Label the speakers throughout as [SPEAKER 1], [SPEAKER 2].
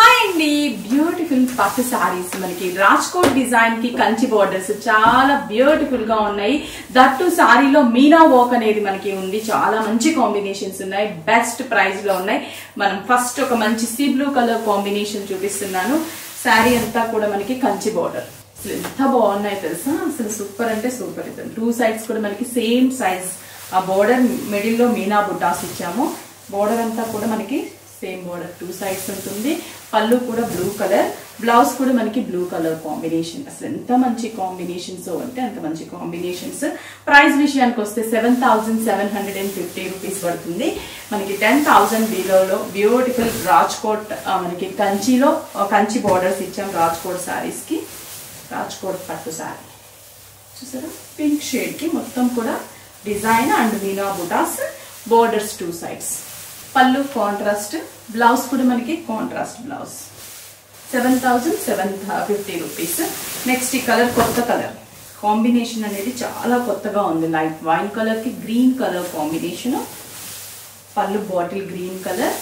[SPEAKER 1] Hi అండి, beautiful పట్టు సారీస్ మనకి రాజ్కోట్ డిజైన్ కి కంచి బోర్డర్స్ చాలా బ్యూటిఫుల్ గా ఉన్నాయి. దట్టు సారీలో మీనా వర్క్ అనేది మనకి ఉంది. చాలా మంచి కాంబినేషన్స్ ఉన్నాయి, బెస్ట్ ప్రైస్ లో ఉన్నాయి. మనం ఫస్ట్ ఒక మంచి సీ బ్లూ కలర్ కాంబినేషన్ చూపిస్తున్నాను. సారీ అంతా కూడా మనకి కంచి బోర్డర్. అసలు ఎంత బాగున్నాయి తెలుసా, అసలు సూపర్ అంటే సూపర్. ఇద్దాం టూ సైడ్స్ కూడా మనకి సేమ్ సైజ్. ఆ బోర్డర్ మిడిల్ లో మీనా బుటాస్ ఇచ్చాము. బోర్డర్ అంతా కూడా మనకి సేమ్ బోర్డర్, టూ సైడ్స్ ఉంటుంది. పళ్ళు కూడా బ్లూ కలర్, బ్లౌజ్ కూడా మనకి బ్లూ కలర్ కాంబినేషన్. అసలు ఎంత మంచి కాంబినేషన్స్ అంటే అంత మంచి కాంబినేషన్స్. ప్రైస్ విషయానికి వస్తే 7,750 రూపీస్ పడుతుంది. మనకి 10,000 బిలోలో బ్యూటిఫుల్ రాజ్కోట్ మనకి కంచిలో కంచి బోర్డర్స్ ఇచ్చాం. రాజ్కోట్ సారీస్ కి రాజ్కోట్ పట్టు సారీ చూసారా, పింక్ షేడ్ కి మొత్తం కూడా డిజైన్ అండ్ మీనా బుటాస్, బోర్డర్స్ టూ సైడ్స్. పళ్ళు కాంట్రాస్ట్, బ్లౌజ్ కూడా మనకి కాంట్రాస్ట్ బ్లౌజ్. 7,750 రూపీస్. నెక్స్ట్ ఈ కలర్ కొత్త కలర్ కాంబినేషన్ అనేది చాలా కొత్తగా ఉంది. లైట్ వైన్ కలర్ కి గ్రీన్ కలర్ కాంబినేషన్. పళ్ళు బాటిల్ గ్రీన్ కలర్,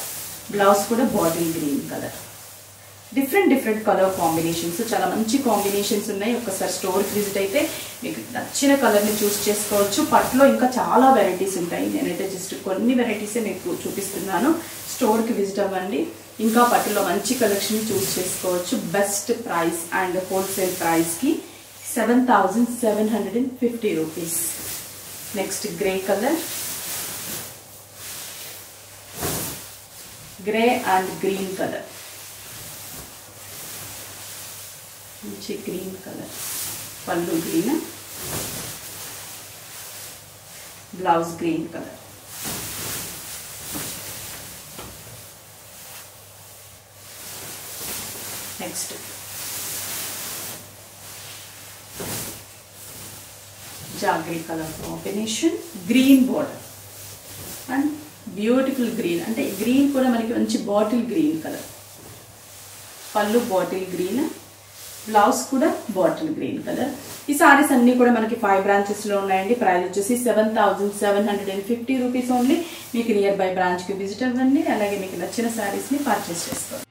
[SPEAKER 1] బ్లౌజ్ కూడా bottle green colour. Different colour combinations, చాలా మంచి కాంబినేషన్స్ ఉన్నాయి. ఒకసారి స్టోర్కి విజిట్ అయితే మీకు నచ్చిన కలర్ని చూస్ చేసుకోవచ్చు. పట్టులో ఇంకా చాలా వెరైటీస్ ఉంటాయి. నేనైతే జస్ట్ కొన్ని వెరైటీసే మీకు చూపిస్తున్నాను. స్టోర్కి విజిట్ అవ్వండి. ఇంకా పట్టులో మంచి కలెక్షన్ చూస్ చేసుకోవచ్చు. బెస్ట్ ప్రైస్ అండ్ హోల్సేల్ ప్రైస్కి 7,750 rupees. Next grey colour, grey and green colour. మంచి గ్రీన్ కలర్, పళ్ళు green, blouse green colour. Next jaggery colour combination, green border and beautiful green. అంటే గ్రీన్ కూడా మనకి మంచి బాటిల్ గ్రీన్ కలర్. పళ్ళు bottle green, blouse కూడా bottle green colour. ఈ సారీస్ అన్ని కూడా మనకి 5 బ్రాంచెస్ లో ఉన్నాయండి. ప్రైస్ వచ్చేసి 7,750 రూపీస్ ఓన్లీ. మీకు నియర్ బై బ్రాంచ్ కి విజిట్ అవ్వండి. అలాగే మీకు నచ్చిన సారీస్ ని పర్చేస్ చేసుకోండి.